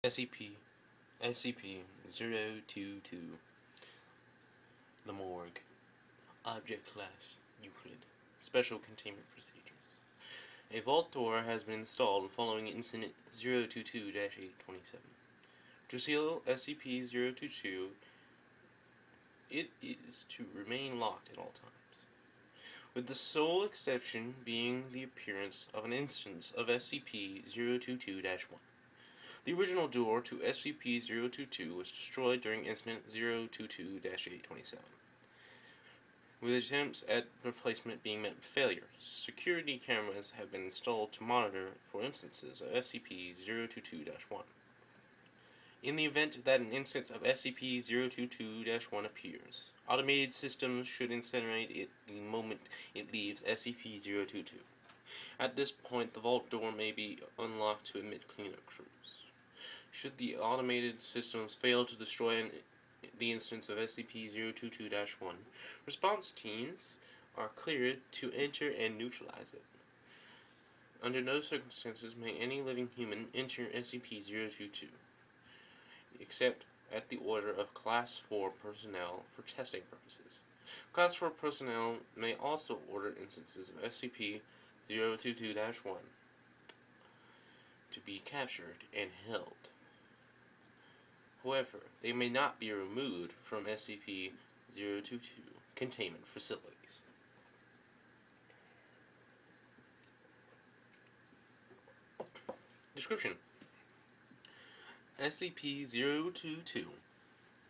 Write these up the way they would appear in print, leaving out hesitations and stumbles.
SCP-022. The Morgue. Object Class Euclid. Special Containment Procedures. A vault door has been installed following Incident 022-827. To seal SCP-022, it is to remain locked at all times, with the sole exception being the appearance of an instance of SCP-022-1. The original door to SCP-022 was destroyed during Incident 022-827, with attempts at replacement being met with failure. Security cameras have been installed to monitor for instances of SCP-022-1. In the event that an instance of SCP-022-1 appears, automated systems should incinerate it the moment it leaves SCP-022. At this point, the vault door may be unlocked to admit cleanup crews. Should the automated systems fail to destroy the instance of SCP-022-1, response teams are cleared to enter and neutralize it. Under no circumstances may any living human enter SCP-022, except at the order of Class 4 personnel for testing purposes. Class 4 personnel may also order instances of SCP-022-1 to be captured and held. However, they may not be removed from SCP-022 containment facilities. Description: SCP-022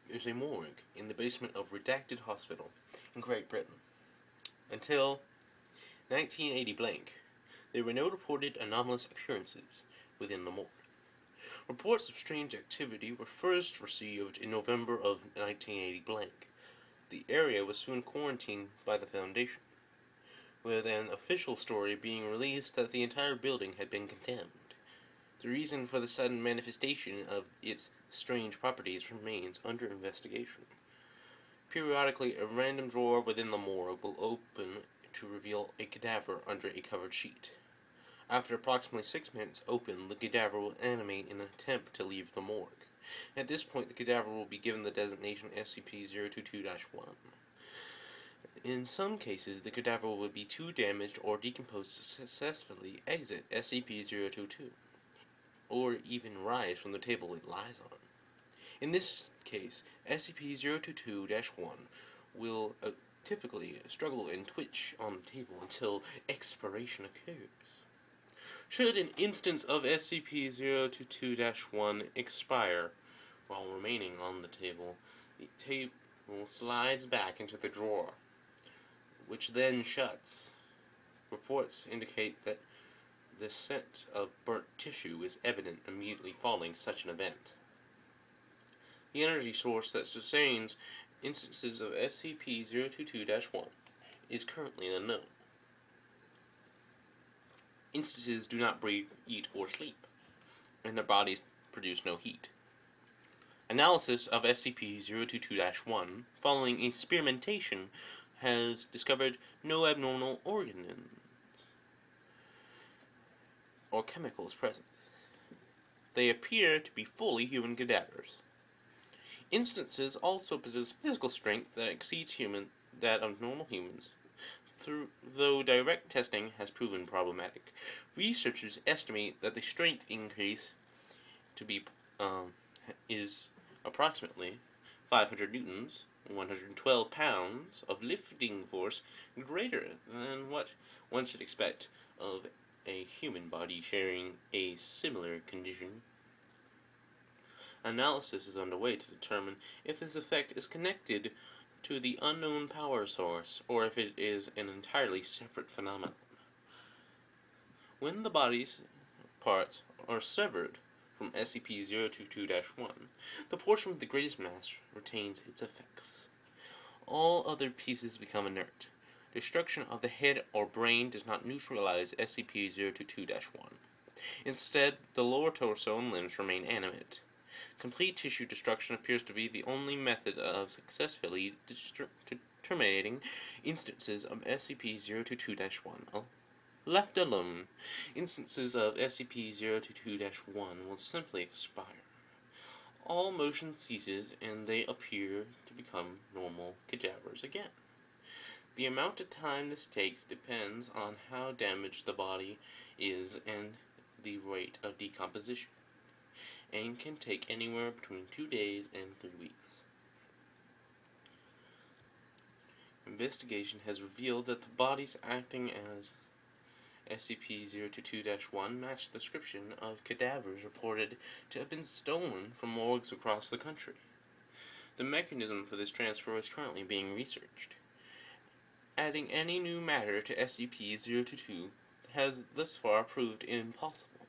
is a morgue in the basement of Redacted Hospital in Great Britain. Until 1980 blank, there were no reported anomalous occurrences within the morgue. Reports of strange activity were first received in November of 1980 blank. The area was soon quarantined by the Foundation, with an official story being released that the entire building had been condemned. The reason for the sudden manifestation of its strange properties remains under investigation. Periodically, a random drawer within the morgue will open to reveal a cadaver under a covered sheet. After approximately 6 minutes open, the cadaver will animate in an attempt to leave the morgue. At this point, the cadaver will be given the designation SCP-022-1. In some cases, the cadaver will be too damaged or decomposed to successfully exit SCP-022, or even rise from the table it lies on. In this case, SCP-022-1 will typically struggle and twitch on the table until expiration occurs. Should an instance of SCP-022-1 expire while remaining on the table slides back into the drawer, which then shuts. Reports indicate that the scent of burnt tissue is evident immediately following such an event. The energy source that sustains instances of SCP-022-1 is currently unknown. Instances do not breathe, eat, or sleep, and their bodies produce no heat. Analysis of SCP-022-1 following experimentation has discovered no abnormal organs or chemicals present. They appear to be fully human cadavers. Instances also possess physical strength that exceeds that of normal humans. Though direct testing has proven problematic, researchers estimate that the strength increase to be is approximately 500 newtons, 112 pounds of lifting force, greater than what one should expect of a human body sharing a similar condition. Analysis is underway to determine if this effect is connected to the unknown power source, or if it is an entirely separate phenomenon. When the body's parts are severed from SCP-022-1, the portion with the greatest mass retains its effects. All other pieces become inert. Destruction of the head or brain does not neutralize SCP-022-1. Instead, the lower torso and limbs remain animate. Complete tissue destruction appears to be the only method of successfully terminating instances of SCP-022-1. Left alone, instances of SCP-022-1 will simply expire. all motion ceases and they appear to become normal cadavers again. The amount of time this takes depends on how damaged the body is and the rate of decomposition, and can take anywhere between 2 days and 3 weeks. Investigation has revealed that the bodies acting as SCP-022-1 match the description of cadavers reported to have been stolen from morgues across the country. The mechanism for this transfer is currently being researched. Adding any new matter to SCP-022 has thus far proved impossible.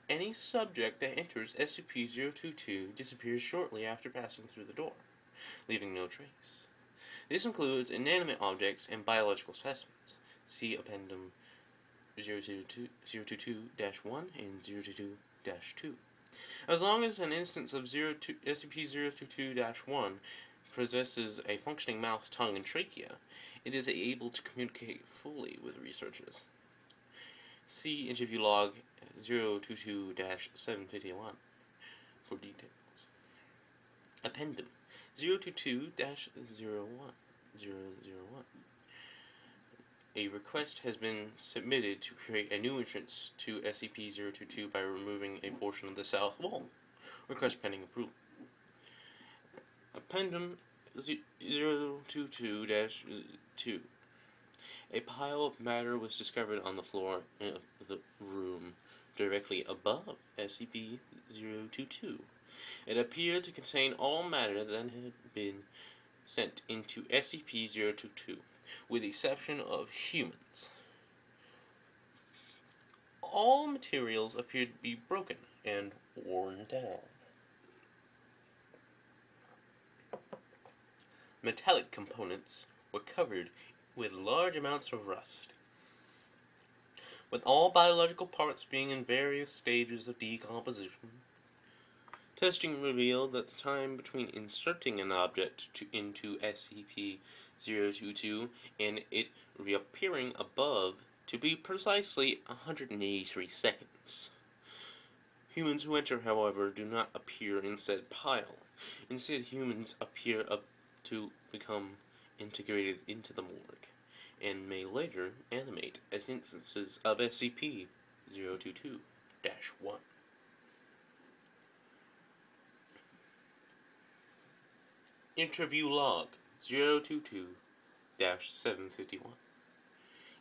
Any subject that enters SCP-022 disappears shortly after passing through the door, leaving no trace. This includes inanimate objects and biological specimens. See Appendum 022-1 and 022-2. As long as an instance of SCP-022-1 possesses a functioning mouth, tongue, and trachea, it is able to communicate fully with researchers. See Interview Log 022-751 for details. Appendum 022-001. A request has been submitted to create a new entrance to SCP-022 by removing a portion of the south wall. Request pending approval. Appendum 022-2. A pile of matter was discovered on the floor of the room directly above SCP-022. It appeared to contain all matter that had been sent into SCP-022, with the exception of humans. All materials appeared to be broken and worn down. Metallic components were covered with large amounts of rust, with all biological parts being in various stages of decomposition. Testing revealed that the time between inserting an object into SCP-022 and it reappearing above to be precisely 183 seconds. Humans who enter, however, do not appear in said pile. Instead, humans appear to become integrated into the morgue, and may later animate as instances of SCP-022-1. Interview Log 022-751.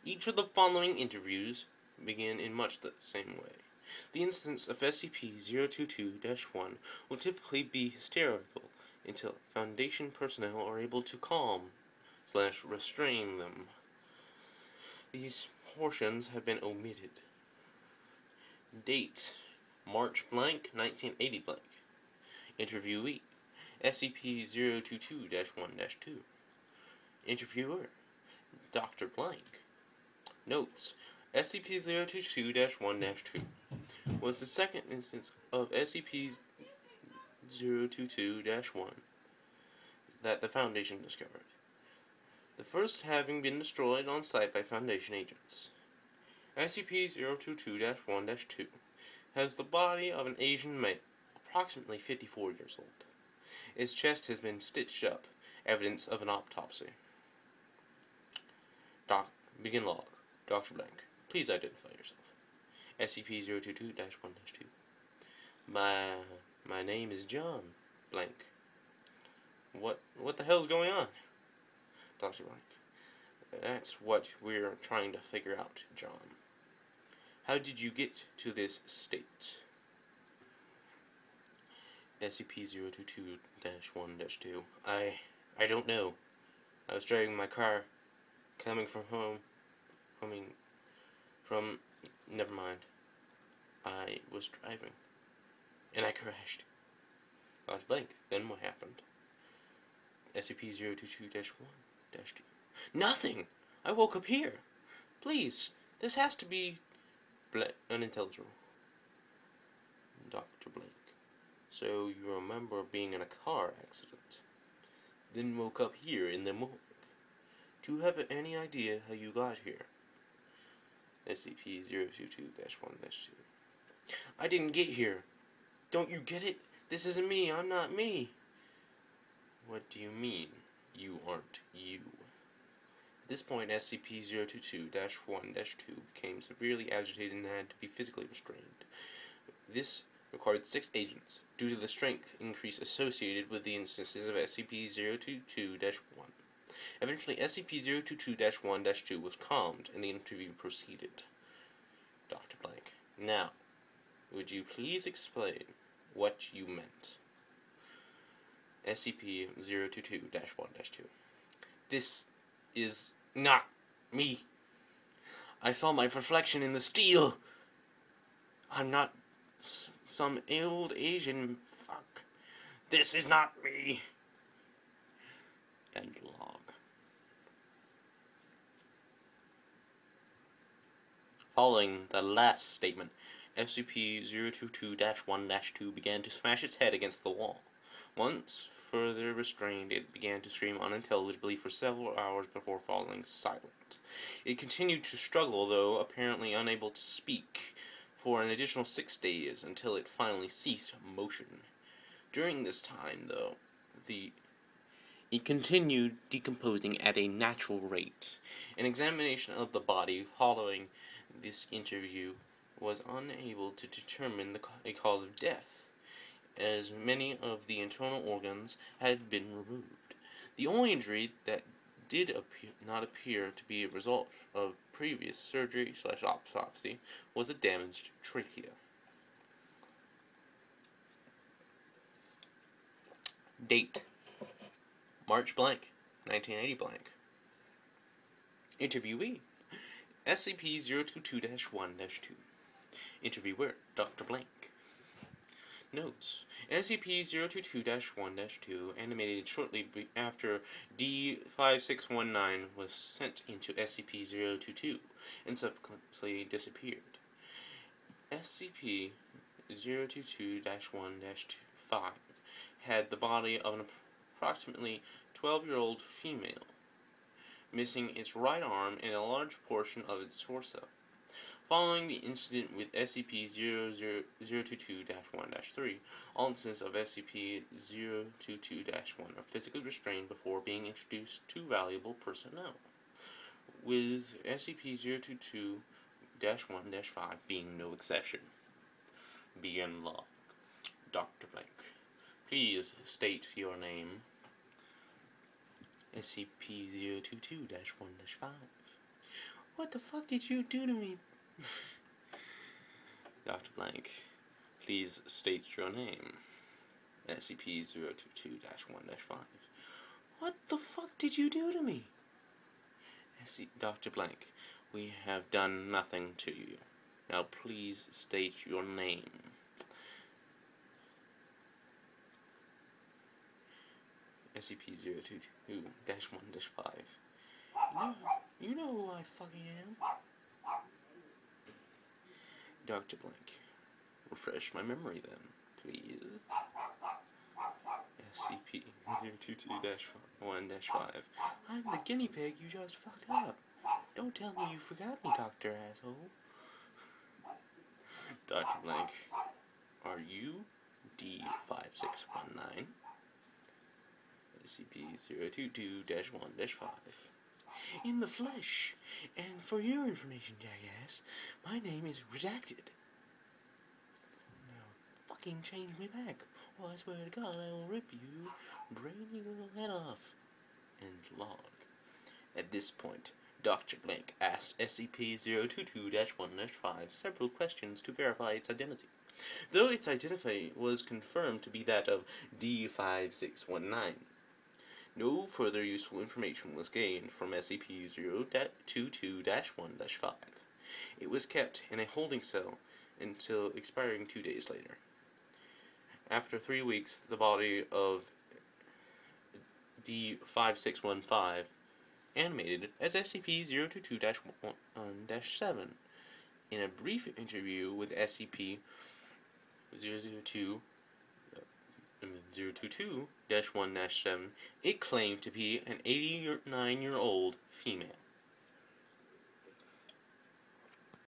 Each of the following interviews begin in much the same way. The instance of SCP-022-1 will typically be hysterical until Foundation personnel are able to calm/restrain them. These portions have been omitted. Date: March blank, 1980 blank. Interviewee: SCP-022-1-2. Interviewer: Dr. Blank. Notes: SCP-022-1-2 was the second instance of SCP-022-1 that the Foundation discovered, the first having been destroyed on site by Foundation agents. SCP-022-1-2 has the body of an Asian male, approximately 54 years old. Its chest has been stitched up, evidence of an autopsy. Begin log. Dr. Blank, please identify yourself. SCP-022-1-2. My name is John Blank. What the hell's going on? Dr. Blank, that's what we're trying to figure out, John. How did you get to this state? SCP-022-1-2. I don't know. I was driving my car, coming from home, never mind. I was driving, and I crashed. Dr. Blank, then what happened? SCP-022-1-2. Nothing! I woke up here. Please, this has to be unintelligible. Dr. Blank, so you remember being in a car accident, then woke up here in the morgue. Do you have any idea how you got here? SCP-022-1-2. I didn't get here. Don't you get it? This isn't me, I'm not me. What do you mean, you aren't you? At this point, SCP-022-1-2 became severely agitated and had to be physically restrained. This required 6 agents, due to the strength increase associated with the instances of SCP-022-1. Eventually, SCP-022-1-2 was calmed, and the interview proceeded. Dr. Blank, now, would you please explain what you meant? SCP-022-1-2. This is not me. I saw my reflection in the steel. I'm not some old Asian fuck. This is not me. End log. Following the last statement, SCP-022-1-2 began to smash its head against the wall. Once further restrained, it began to scream unintelligibly for several hours before falling silent. It continued to struggle, though apparently unable to speak, for an additional 6 days until it finally ceased motion. During this time, though, it continued decomposing at a natural rate. An examination of the body following this interview was unable to determine a cause of death, as many of the internal organs had been removed. The only injury that did not appear to be a result of previous surgery/autopsy was a damaged trachea. Date: March blank, 1980 blank. Interviewee: SCP-022-1-2. Interviewer: Dr. Blank. Notes: SCP-022-1-2 animated shortly after D5619 was sent into SCP-022 and subsequently disappeared. SCP-022-1-5 had the body of an approximately 12-year-old female, missing its right arm and a large portion of its torso. Following the incident with SCP-022-1-3, all instances of SCP-022-1 are physically restrained before being introduced to valuable personnel, with SCP-022-1-5 being no exception. Begin log. Dr. Blank, please state your name. SCP-022-1-5. What the fuck did you do to me? Dr. Blank, please state your name. SCP-022-1-5. What the fuck did you do to me? Dr. Blank, we have done nothing to you. Now please state your name. SCP-022-1-5. You know who I fucking am. Dr. Blank, refresh my memory then, please. SCP-022-1-5. I'm the guinea pig you just fucked up. Don't tell me you forgot me, Dr. Asshole. Dr. Blank, are you D5619? SCP-022-1-5. In the flesh. And for your information, jackass, my name is Redacted. Now, fucking change me back, or I swear to God I will rip you, brain your little head off. End log. At this point, Dr. Blank asked SCP-022-1-5 several questions to verify its identity. Though its identity was confirmed to be that of D5619, no further useful information was gained from SCP-022-1-5. It was kept in a holding cell until expiring 2 days later. After 3 weeks, the body of D5615, animated as SCP-022-1-7, in a brief interview with SCP-022-1-7, it claimed to be an 89-year-old female.